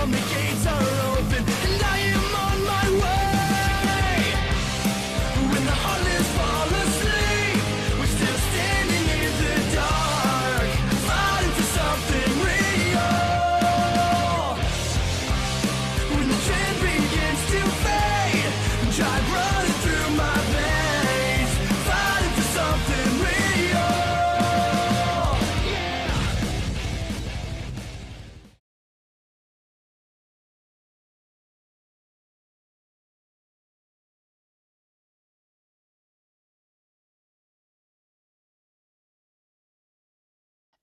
come, the gates are open, and I am on my way. When the heartless fall asleep, we're still standing in the dark, fighting for something real. When the trend begins to fade, drive running through my veins, fighting for something real.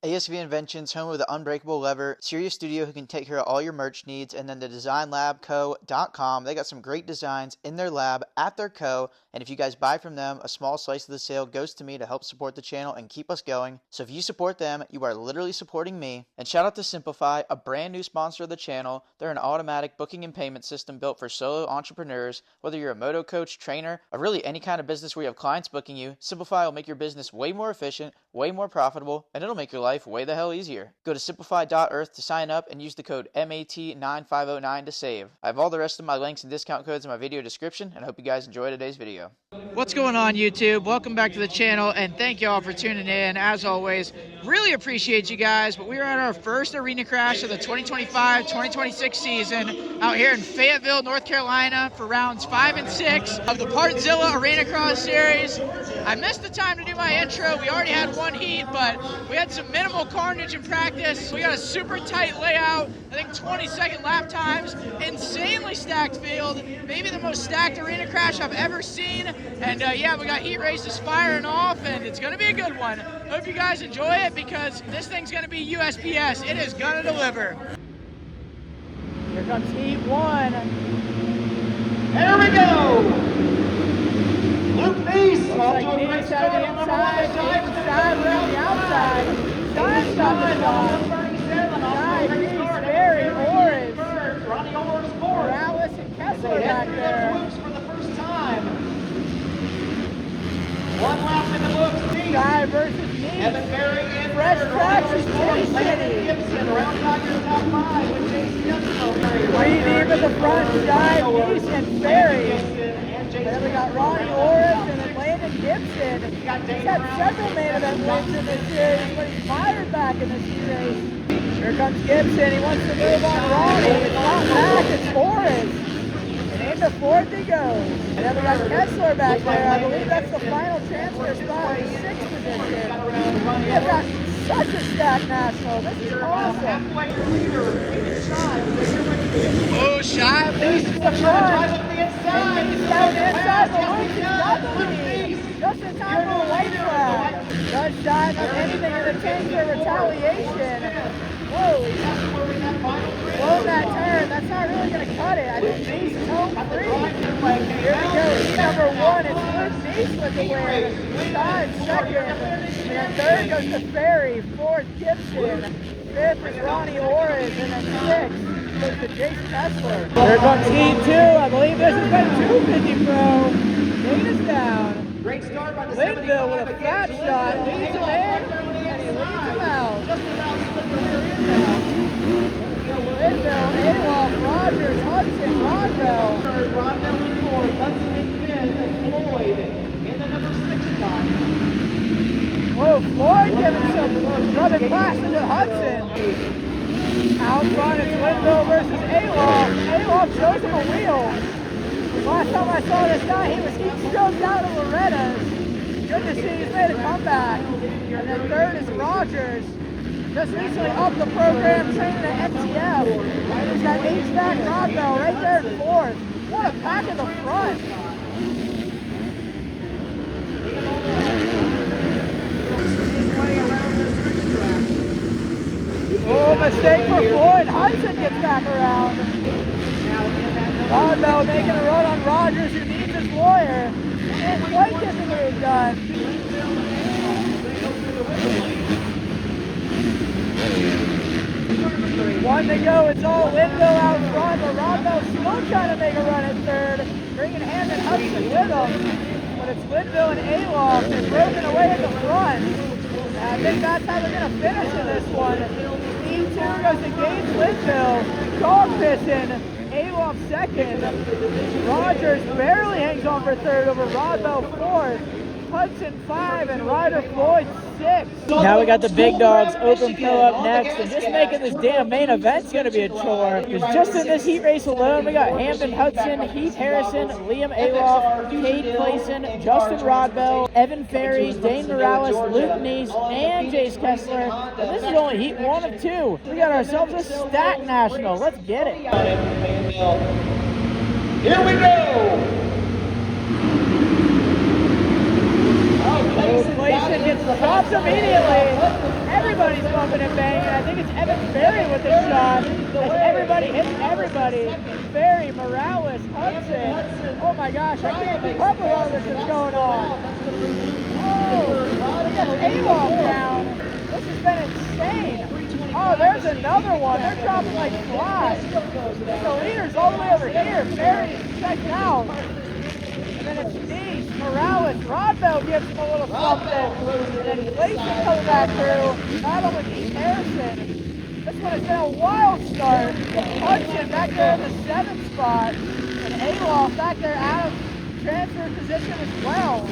ASV Inventions, home of the unbreakable lever, serious studio who can take care of all your merch needs, and then the designlabco.com. They got some great designs in their lab at their co, and if you guys buy from them, a small slice of the sale goes to me to help support the channel and keep us going. So if you support them, you are literally supporting me. And shout out to Simplify, a brand new sponsor of the channel. They're an automatic booking and payment system built for solo entrepreneurs. Whether you're a moto coach, trainer, or really any kind of business where you have clients booking you, Simplify will make your business way more efficient, way more profitable, and it'll make your life way the hell easier. Go to simplify.earth to sign up and use the code MAT9509 to save. I have all the rest of my links and discount codes in my video description, and I hope you guys enjoy today's video. What's going on, YouTube? Welcome back to the channel, and thank you all for tuning in. As always, really appreciate you guys, but we are at our first Arenacrash of the 2025-2026 season out here in Fayetteville, North Carolina for rounds 5 and 6 of the Partzilla Arenacross series. I missed the time to do my intro. We already had one heat, but we had some minimal carnage in practice. We got a super tight layout, I think 20-second lap times, insanely stacked field, maybe the most stacked Arenacrash I've ever seen. And yeah, we got heat races firing off, and it's gonna be a good one. Hope you guys enjoy it, because this thing's gonna be USPS. It is gonna deliver. Here comes heat 1. There we go! Luke Neese off to a great start on number 1. Shine around the outside. Shine's got the top. Shine, Neese, Barry, Orange. Ronnie Orr's fourth. Morales and Kessler back there. For the first time. One lap in the books. Guy versus Neese. Evan Barry in Fresh third. tracks is City. Gibson rounds out your top 5 with Jason Gibson. Three deep in the front. Shine, Neese, and Barry. Then we got Ronnie Orris and then Landon Gibson. He's had several main event wins in this series, but he's fired back in this series. Here comes Gibson. He wants to move on Ronnie. It's not back. It's Orris. And into 4th he goes. And then we got Kessler back there. I believe that's the final transfer spot in the 6th position. We have got such a stacked national. This is awesome. Oh, Shy. This is the front. And he's down the inside the loop. He's got the lead. Just in time for the white flag. Does Shy have anything in the tank for retaliation? Whoa. Blow that turn. That's not really going to cut it. I think Neese is home free. Here we go. Heat number 1. It's Luke Neese with the win. Shy in 2nd. And 3rd goes to Ferry. 4th, Gibson. 5th is Ronnie Orris. And then 6th goes to Jason Kessler. Here comes heat 2. I believe this has been 250 Pro. Dana's down. Great start by the Linville with a fat shot. Leads him in. And he leads him out. Linville, Adolph, Rogers, Hudson, Rodwell. Rodwell in 4th, Hudson in 5th, and Floyd in the number 6 spot. Whoa, Floyd giving some rubbing class into Hudson. Out front, it's Linville versus Adolph. Adolph shows him a wheel. Last time I saw this guy, he was heat stroked out of Loretta's. Good to see he's made a comeback. And then 3rd is Rogers. Just recently upped the program, training at MTF. He's got H-back Rodwell right there in 4th. What a pack in the front. Oh, mistake for Floyd. Hudson gets back around. Rodwell making a run on Rogers, who needs his lawyer. And quite getting the move done. One to go. It's all Linville out front, but Rodwell still trying to make a run at 3rd. Bringing Hammond Hudson with him. But it's Linville and Alof. They're broken away at the front. And I think that's how they're going to finish in this one. E2 goes to Gage Linville. Dog position. Alof second. Rogers barely hangs on for third over Rodwell fourth. Hudson 5 and Ryder Floyd 6. Now we got the big dogs, Open Pro up next, and just making this damn main event's gonna be a chore. Because just in this heat race alone, we got Hamden Hudson, Heath Harrison, Liam Alof, Cade Clayson, Justin Rodwell, Evan Ferry, Dane Morales, Luke Neese, and Jace Kessler. And this is only heat 1 of 2. We got ourselves a stack national. Let's get it. Here we go. Clayson gets dropped immediately. Everybody's bumping and banging. I think it's Evan Ferry with the shot. As everybody hits everybody. Ferry, Morales, Hudson. Oh my gosh, I can't keep up with all this that's going on. Oh, we got Alof down. This has been insane. Oh, there's another one. They're dropping like flies. The leader's all the way over here. Ferry's checked out. And then it's Neese, Morales, Rodwell gives him a little something. And then Clayson comes back through, battle with Heath Harrison. This one has been a wild start. Hudson back there in the 7th spot. And Alof back there out of transfer position as well.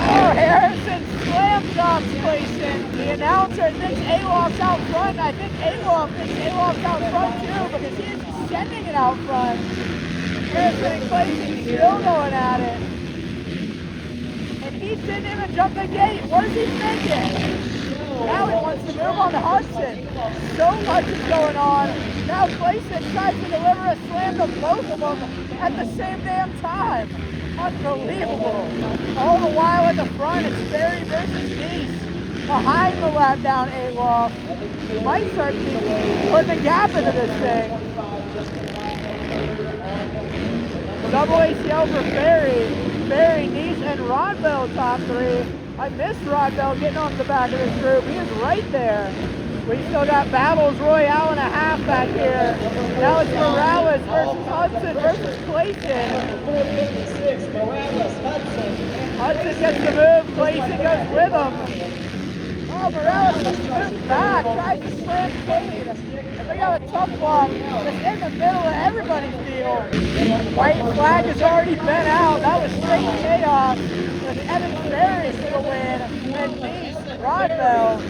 Oh, Harrison slam drops Clayson. The announcer thinks Alof's out front. I think Alof thinks Alof's out front too because he is sending it out front. Harrison and Clayson still going at it. And he didn't even jump the gate. What is he thinking? Now he wants to move on to Hudson. So much is going on. Now Clayson tries to deliver a slam to both of them at the same damn time. Unbelievable. All the while at the front, it's Ferry versus Neese. Behind the lap down Alof. Might start putting a gap into this thing. Double ACL for Ferry. Ferry, Neese, and Rodwell top 3. I missed Rodwell getting on the back of this group. He is right there. We still got battles royale and a half back here. Now it's Morales versus Hudson versus Clayton. 456, Morales, Hudson. Hudson gets the move. Clayton goes with him. Oh, Morales moves back. Tries to slam Cade. And we got a tough block that's in the middle of everybody's deal. White flag has already been out. That was straight chaos. With Evan Ferry for the win. And Neese, Rodwell.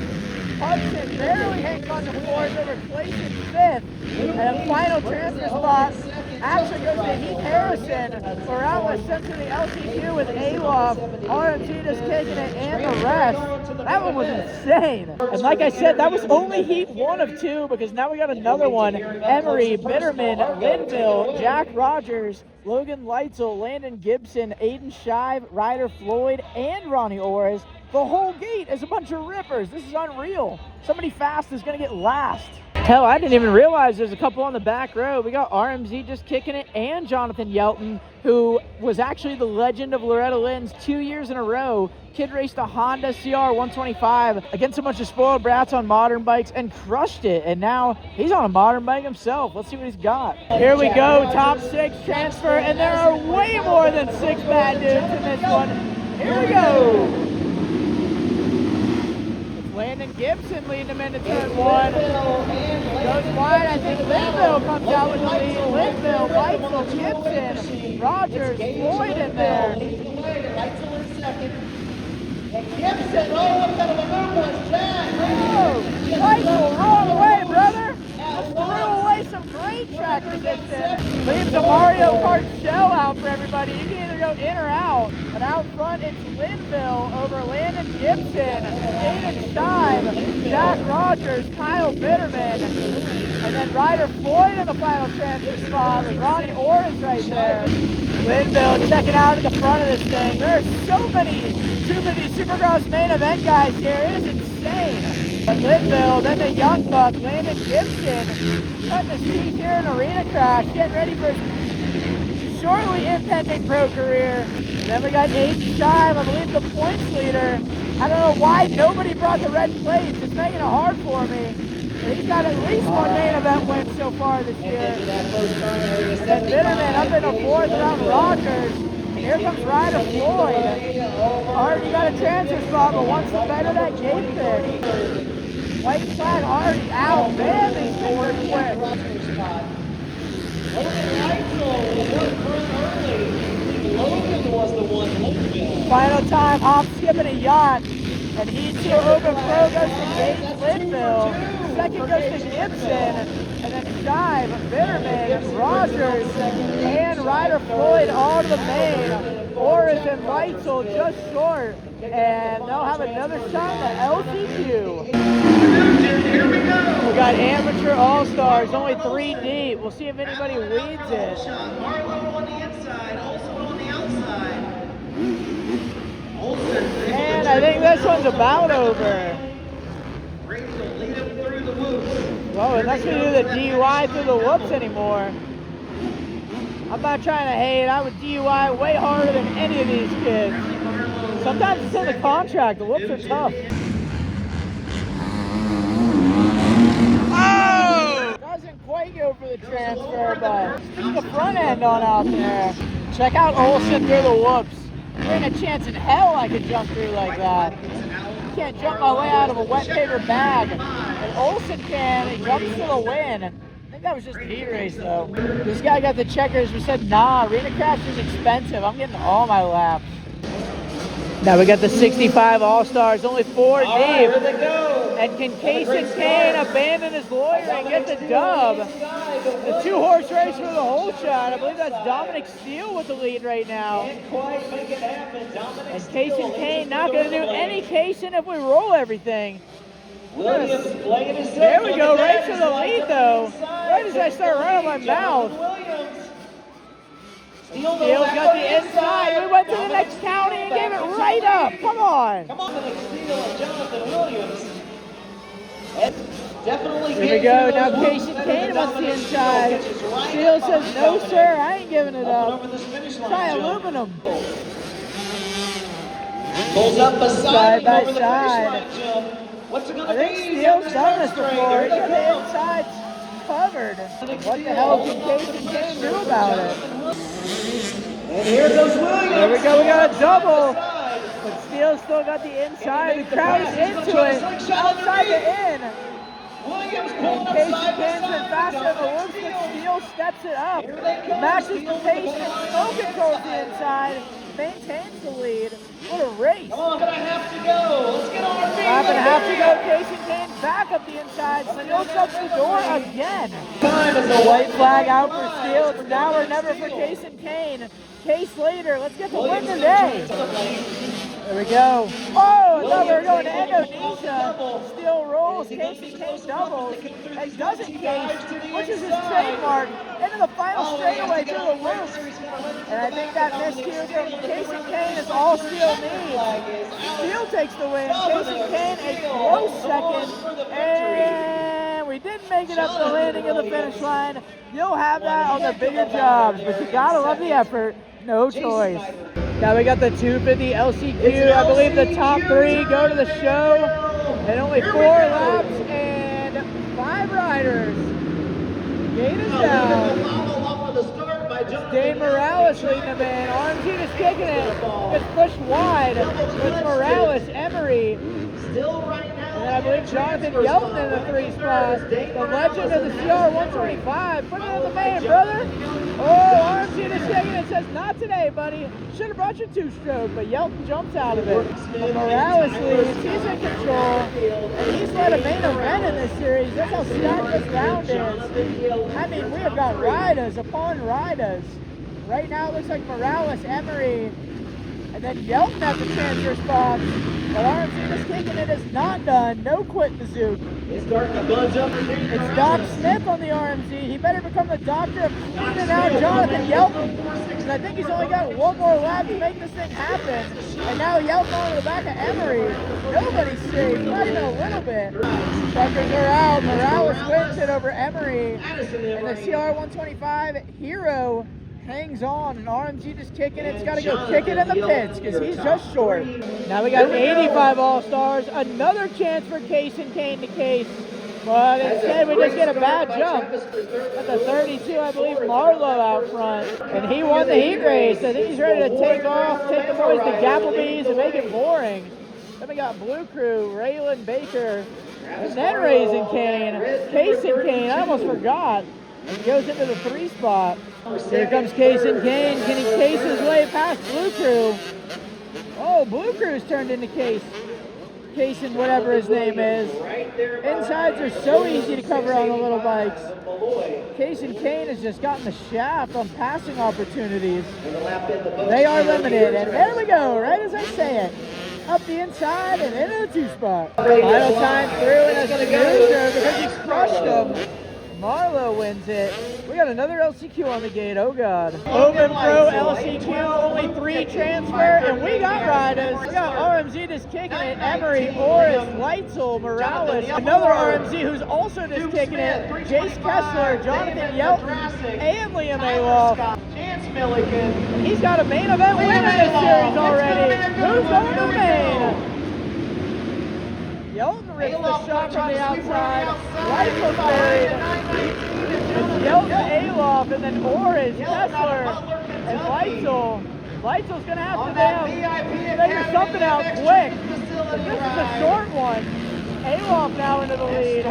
Hudson barely hangs on to 4th over Clayton 5th. And a final transfer spot actually goes to Heath Harrison. Morales sent to the LCQ with Alof. RMT just taking it and the rest. That one was insane. And like I said, that was only heat 1 of 2 because now we got another one. Emery, Bitterman, Linville, Jack Rogers, Logan Leitzel, Landon Gibson, Aiden Shive, Ryder Floyd, and Ronnie Orez. The whole gate is a bunch of rippers. This is unreal. Somebody fast is going to get last. Hell, I didn't even realize there's a couple on the back row. We got RMZ just kicking it and Jonathan Yelton, who was actually the legend of Loretta Lynn's 2 years in a row. Kid raced a Honda CR 125 against a bunch of spoiled brats on modern bikes and crushed it. And now he's on a modern bike himself. Let's see what he's got. Here we go, top 6 transfer. And there are way more than 6 bad dudes in this one. Here we go. Landon Gibson leading him into turn 1. Goes wide, I think Linville comes out with the lead. Linville, Leitzel, Gibson, Rogers, Floyd in there. Leitzel in second. And Gibson, oh, what kind of a move was that? Oh, Leitzel, wrong way, brother. Just threw away some great track resistance. Leaves a Mario Kart shell out for everybody. You can either go in or out. But out front, it's Linville over Landon Gibson, Aiden Shive, Jack Rogers, Kyle Bitterman, and then Ryder Floyd in the final transfer spot with Ronnie Orez right there. Linville checking out at the front of this thing. There are so many Supercross main event guys here. It is insane. But Linville, then the young buck, Landon Gibson, cutting his teeth here in Arenacrash, getting ready for his shortly impending pro career. And then we got Aiden Shive, I believe the points leader. I don't know why nobody brought the red plates. It's making it hard for me. But he's got at least 1 main event win so far this year. And then Bitterman up in the 4th around Rogers. Here comes Ryder Floyd. Already got a transfer spot, but wants to better that gate pick. White flag already out. Man, these things are quick. final time, hop, skipping a yacht. And E2 Open Pro goes to Gage Linville. Second goes to Gibson. And then Shive, Bitterman, Rogers, and Ryder Floyd all to the main. Boris and Reitzel just short. And they'll have another shot at the LCQ. Here we go. We got amateur all-stars, only 3 deep. We'll see if anybody leads it. Marlowe on the inside, also on the outside. And I think this one's about over. Rachel lead him through the whoops. Well, unless we do the DUI through the whoops anymore. I'm not trying to hate. I would DUI way harder than any of these kids. Sometimes it's in the contract. The whoops are tough. Oh! Doesn't quite go for the transfer, but keep the front end on out there. Check out Olsen through the whoops. There ain't a chance in hell I could jump through like that. I can't jump my way out of a wet paper bag. And Olsen can. He jumps for the win. I think that was just a heat race, though. This guy got the checkers, but said, nah, Arenacrash is expensive. I'm getting all my laps. Now we got the 65 All-Stars, only 4 deep. Here they go. And can Kaysen Kane abandon his lawyer and get the dub? The 2-horse race for the whole shot. I believe that's Dominic Steele with the lead right now. Can't quite make it happen. Dominic And Kaysen Kane not going to do any Kaysen if we roll everything. Williams playing his There we go, right to the lead though. Right as I start running my mouth. Steele's got the inside. We went to the next county and gave it right up. Come on. Come on, Dominic Steele and Jonathan Williams. And definitely Here we go. Now Kaysen Kane wants the inside. Steele says, no sir, I ain't giving it up. Try aluminum. Pulls up beside Side by over the side. finish line jump. What's it I gonna think be? Steele's done this There before. He's they got the go. inside covered. What the hell can Kaysen Kane do about it? And here goes Williams. There we go, we got a double. Inside. But Steele's still got the inside. The crowd is into it. Outside the in. Williams pulling up Kaysen side by Kane's been side. faster than the whoops, but Steele steps it up. Matches the pace and still controls the inside. Maintains the lead. What a race. Come on, gonna have to go. Let's get on our feet. Lap and a half to go. Kaysen Kane back up the inside. Steele shuts the door again. Time is The white flag out for Steele. It's now or never for Kaysen Kane. Case later. Let's get the win today. There we go. Oh, I thought we were going to Indonesia. Steele rolls. Kaysen Kane doubles. And doesn't case, which is his trademark, into the final straightaway through the whoops. And I think that miscue from Kaysen Kane is all Steele needs. Steele takes the win. Kaysen Kane a close second. And we didn't make it up the landing of the finish line. You'll have that on the bigger jobs, but you gotta love the effort. No choice. Now we got the 250 LCQ. I believe the top 3 go to the show. And only 4 laps and 5 riders. Gate is down. Dave Morales leading them in. RMG just kicking it. Gets pushed wide with Morales, Emery. And then I believe Jonathan Yelton in the 3 spot. The legend of the CR 125. Put it in the main, brother. Oh, RMG just kicking it. Says, not today, buddy. Should have brought your 2-stroke, but Yelton jumps out of it. But Morales leads. He's in control. And he's led a main event in this series. That's how stacked this round is. I mean, we have got riders upon riders. Right now it looks like Morales, Emery, and then Yelton at the transfer spot. But RMG is kicking it is not done. No quit the Zook. It's starting to buzz up. It's Doc Smith on the RMG. He better become the doctor of cleaning out Jonathan Yelton. Because I think he's only got 1 more lap to make this thing happen. And now Yelton on the back of Emery. Nobody's safe, not even a little bit. Checkers are out. Morales wins it over Emery. And the CR 125 Hero hangs on, and RMG just kicking it. It's got to go kick it in the pits because he's just short. Now we got 85 All-Stars. Another chance for Kaysen Kane to case. But instead we just get a bad jump. At the 32, I believe, Marlowe out front. And he won the heat race. I think he's ready to take off, take the boys to Gapplebee's and make it boring. Then we got Blue Crew, Raylan Baker, and then Raising Kane. Kaysen Kane, I almost forgot. And he goes into the 3 spot. Here comes Kaysen Kane. Can he case his way past Blue Crew? Oh, Oh, Blue Crew's turned into Case and whatever his name is. Insides are so easy to cover on the little bikes. Case and Kane has just gotten the shaft on passing opportunities. They are limited, and there we go, right as I say it. Up the inside and into the 2-spot. Final time through, and that's a loser because he crushed him. Marlowe wins it. We got another LCQ on the gate, oh god. Open Pro LCQ, only 3 transfer, and we got riders. We got RMZ just kicking it, Emery, Boris, Leitzel, Morales. Another RMZ who's also just kicking it, Jace Kessler, Jonathan Yelton, and Liam Alof. Chance Milligan. He's got a main event win in this series already. Who's going to the main? Yelton rips the shot from the outside. Leitzel's buried. It's Yelton, Alof, and then Boris, Kessler, and Leitzel. Leitzel's going to have to figure something out quick. This is a short one. Alof now into the lead.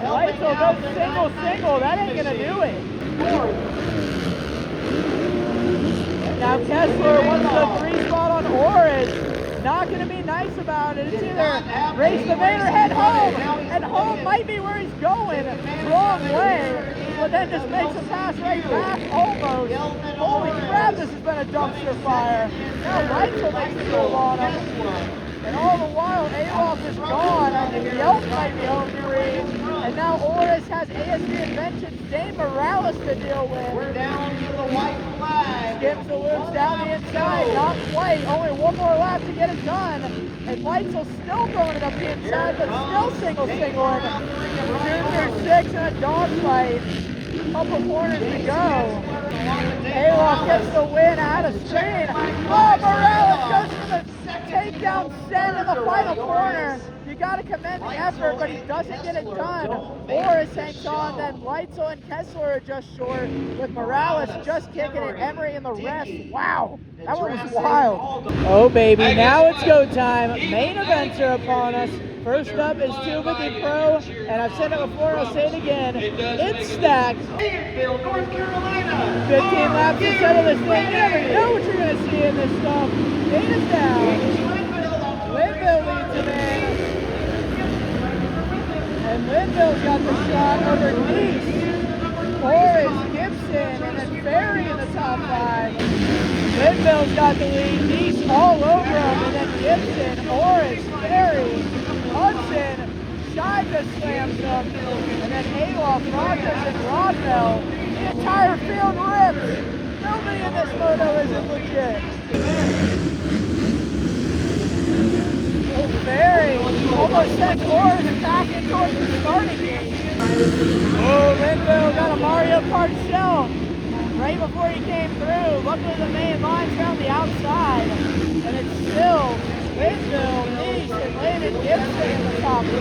Leitzel goes single. That ain't going to do it. Now Kessler wants the 3 spot on Oris. Not going to be nice about it. It's either race the main or head home. And home might be where he's going. Wrong way. But then just makes a pass right back almost. Holy crap, this has been a dumpster fire. Now Leitzel makes the move on him. And all the while, Alof is gone. Yelp might be home free. And now Oris has ASV Inventions, Dane Morales to deal with. We're down to the white flag. Skips the loops down the inside, not quite. Only one more lap to get it done. And Leitzel's still throwing it up the inside, but still singling. 2 through 6 in a dogfight. Couple corners to go. Alof gets the win out of Spain. Oh, Morales goes for the takedown send in the final corner. You got to commend the effort, but he doesn't get it done. Boris hangs on, then Leitzel and Kessler are just short, with Morales just kicking it, Emery and the rest. Wow, that one was wild. Oh baby, now it's go time. Main events are upon us. First up is 250 Pro, and I've said it before, I'll say it again. It's stacked. Fayetteville, North Carolina. 15 laps to settle this thing. You never know what you're going to see in this stuff. Data's down. Linville leads him in. And Linville's got the shot over Nice. Boris, Gibson, and then Ferry in the top 5. Linville's got the lead. Nice all over him, and then Gibson, Boris, Ferry, Hudson, Shy just slams him, and then Alof, Rogers, and Rodwell. The entire field rips. Nobody in this moto isn't legit. Ferry almost sent Boris back in towards the starting gate. Oh, Linville got a Mario Kart shell right before he came through. Luckily the main line's around the outside, and it's still Linville, Nice, and Landon Gibson in the top 3.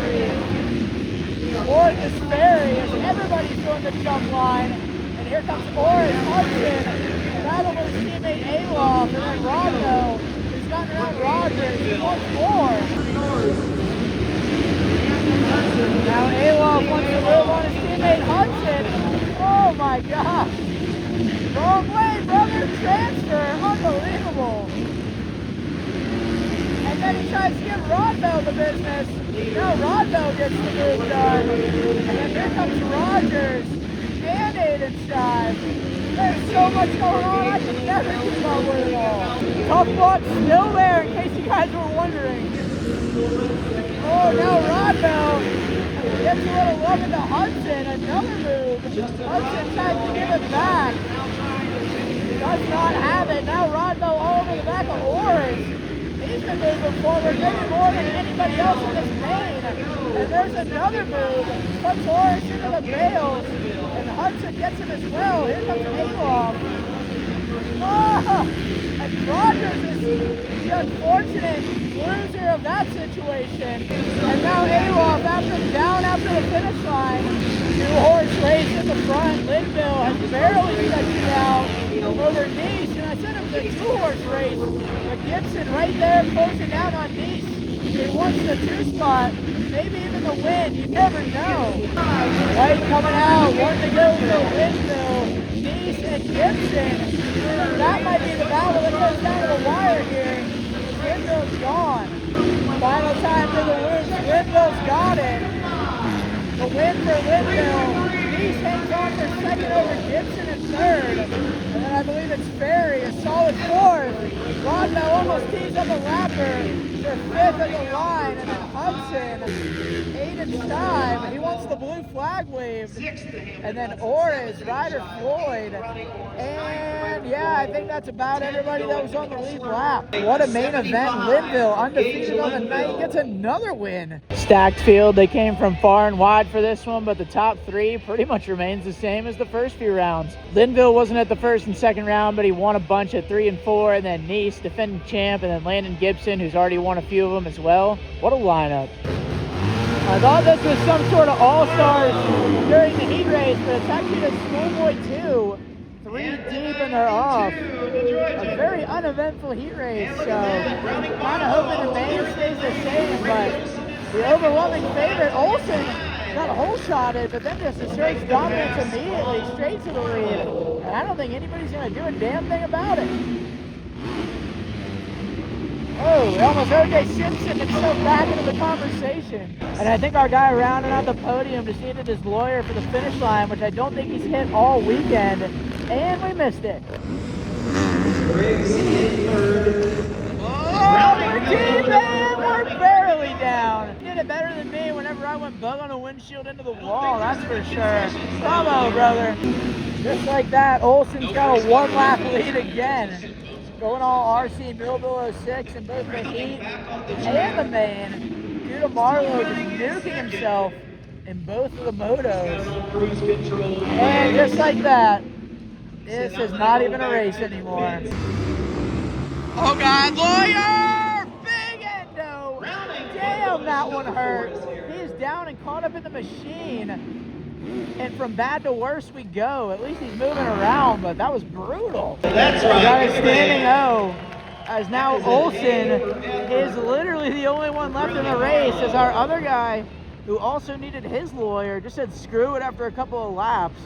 Boris is Ferry as everybody's doing the jump line. And here comes Boris Hudson, battle with his teammate Alof, and then Rodwell, who's gotten around Rogers. He wants more. Now Alof wants to move on his teammate Hudson. Oh my gosh. Wrong way, brother. Transfer. Unbelievable. And then he tries to give Rodwell the business. Now Rodwell gets the move done. And then here comes Rogers and Aiden Shive. There's so much going on, I can never keep up with it all. Tough luck still there, in case you guys were wondering. Oh, now Rodwell gets a little love into Hudson. Another move. Hudson tries to give it back. Does not have it. Now Rodwell all over the back of Oris. He's been moving forward maybe more than anybody else in this main. And there's another move. Puts Oris into the bales. And Hudson gets him as well. Here comes Alof. Oh! And Rogers is the unfortunate loser of that situation. And now Alof, down after the finish line. 2-horse race in the front. Linville has barely stretched it out over Nice. And I said it was a 2-horse race. But Gibson right there closing down on Nice. He wants the 2-spot. Maybe even the win. You never know. White coming out. One to go for Linville. Nice and Gibson. That might be the battle that goes down to the wire here. Linville's gone. Final time for the loops. Linville's got it. The win for Linville. Nice hangs on for second over Gibson in third. And then I believe it's Ferry, a solid fourth. Rodnell almost tees up a lapper for fifth at the line. And then Hudson, 8 and 5. He wants the blue flag waved. And then Orris, Ryder Floyd. And yeah, I think that's about everybody that was on the lead lap. What a main event. Linville, undefeated on the night, gets another win. Stacked field. They came from far and wide for this one, but the top three pretty much remains the same as the first few rounds. Linville wasn't at the first and second round, but he won a bunch at 3 and 4, and then Nice, defending champ, and then Landon Gibson, who's already won a few of them as well. What a lineup. I thought this was some sort of all-stars during the heat race, but it's actually the Schoolboy 2, 3 deep and they're off. A very uneventful heat race, so kind of hoping the main stays the same, but the overwhelming favorite, Olsen, got a hole shotted, but then just asserts dominance immediately, straight to the lead. And I don't think anybody's going to do a damn thing about it. Oh, we almost O.J. Simpson himself back into the conversation. And I think our guy rounding out the podium just needed his lawyer for the finish line, which I don't think he's hit all weekend. And we missed it. Oh, we're deep in! We're barely down. Did it better than me whenever I went bug on a windshield into the wall, that's for sure. Bravo, brother. Just like that, Olsen's got a 1-lap lead again. Going all RC Millville 06 in both the heat and the main, due to Marlowe just nuking himself in both of the motos. And just like that, this is not even a race anymore. Oh God, lawyer! Big endo! Damn, that one hurt. He is down and caught up in the machine. And from bad to worse we go. At least he's moving around, but that was brutal. That's right. Got a standing O, as now Olsen is literally the only one left in the race, as our other guy, who also needed his lawyer, just said screw it after a couple of laps.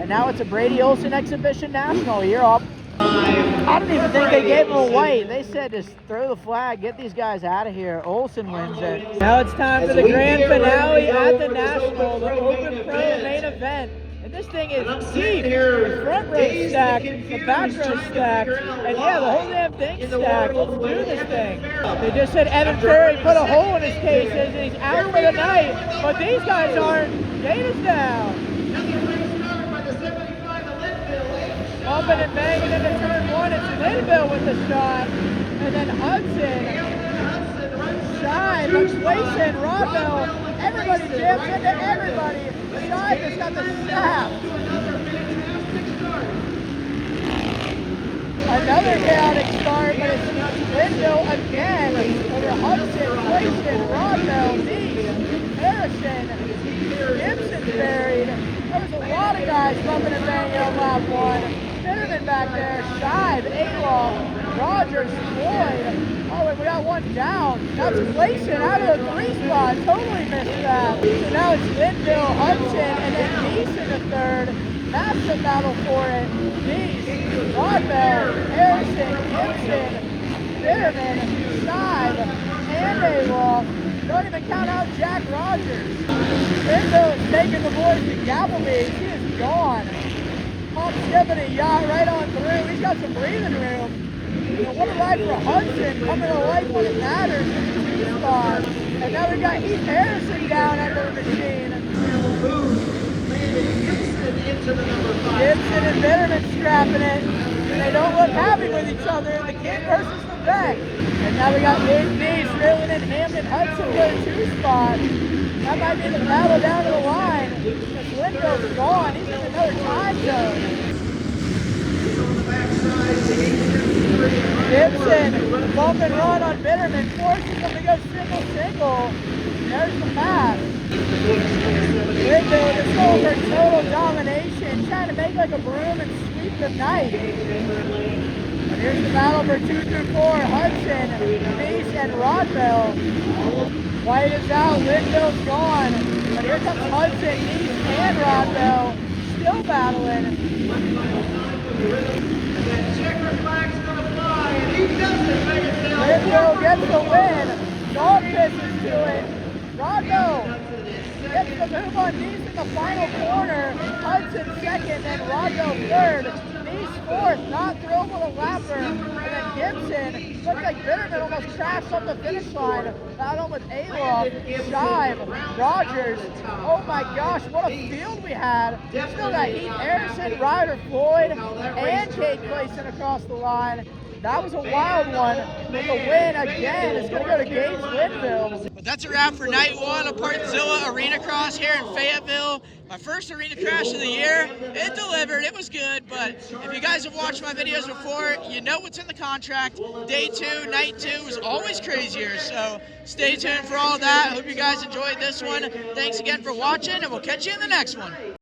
And now it's a Brady Olsen Exhibition National. You're up. I don't even think they gave him a white. They said just throw the flag, get these guys out of here. Olsen wins it. Now it's time for the grand finale at the National, the Open Pro main event. And this thing is deep. The front row stacked, the back row stacked, and yeah, the whole damn thing's stacked. Let's do this thing. They just said Evan Ferry put a hole in his cases and he's out for the night, but these guys aren't. Data's down. Bumping and banging into turn 1, it's Linville with the shot, and then Hudson, Shine, Clayson, Rodnell, everybody jams into everybody. Shine just got the snap. Another chaotic start, but it's Linville again over Hudson, Clayson, Rodnell, Neese, Harrison, Gibson buried. There was a lot of guys bumping and banging on lap 1. Bitterman back there, Shive, Alof, Rogers, Floyd. Oh, and we got one down. That's Clayson out of the 3 spot. Totally missed that. So now it's Linville, Hudson, and then Nice in the third. Massive battle for it. Nice, Rodbell, Harrison, Gibson, Bitterman, Shive, and Alof. Don't even count out Jack Rogers. Linville is taking the boys to Gavelby. He is gone. Hop skipping a yacht right on through. He's got some breathing room. You know, what a ride for Hudson, coming to life when it matters in the 2 spot. And now we've got Heath Harrison down under the machine. Gibson and Bitterman scrapping it. And they don't look happy with each other. The kid versus the vet. And now we got Luke Nice reeling in Hamden Hudson for the 2 spot. That might be the battle down to the line. Because Linville's gone. He's in another time zone. Gibson, bump and run on Bitterman, forces him to go single. There's the pass. Linville just going for total domination, trying to make like a broom and sweep the night. But here's the battle for 2 through 4. Hudson, Nice, and Rodbell. White is out, Linville's gone. But here comes Hudson, Nice, and Rodbell. Still battling. And that checker flag's gonna fly, and he doesn't make it Winfield gets the win. Dogfish is to it. Rondo gets the move on Nice in the final corner. Hudson second, and Rondo third. Nice fourth, not thrilled with a lapper. And then Gibson, looked like Bitterman almost crashed on the finish line. Battle with Alof, Shive, Rogers. Oh my gosh, what a field we had. Still got Heath Harrison, Ryder Floyd, and Kate Clayson across the line. That was a wild one, but the win again is going to go to Gage Winfield. But that's a wrap for night one of Partzilla Arenacross here in Fayetteville. My first arena crash of the year. It delivered, it was good, but if you guys have watched my videos before, you know what's in the contract. Day 2, night 2 was always crazier, so stay tuned for all that. I hope you guys enjoyed this one. Thanks again for watching, and we'll catch you in the next one.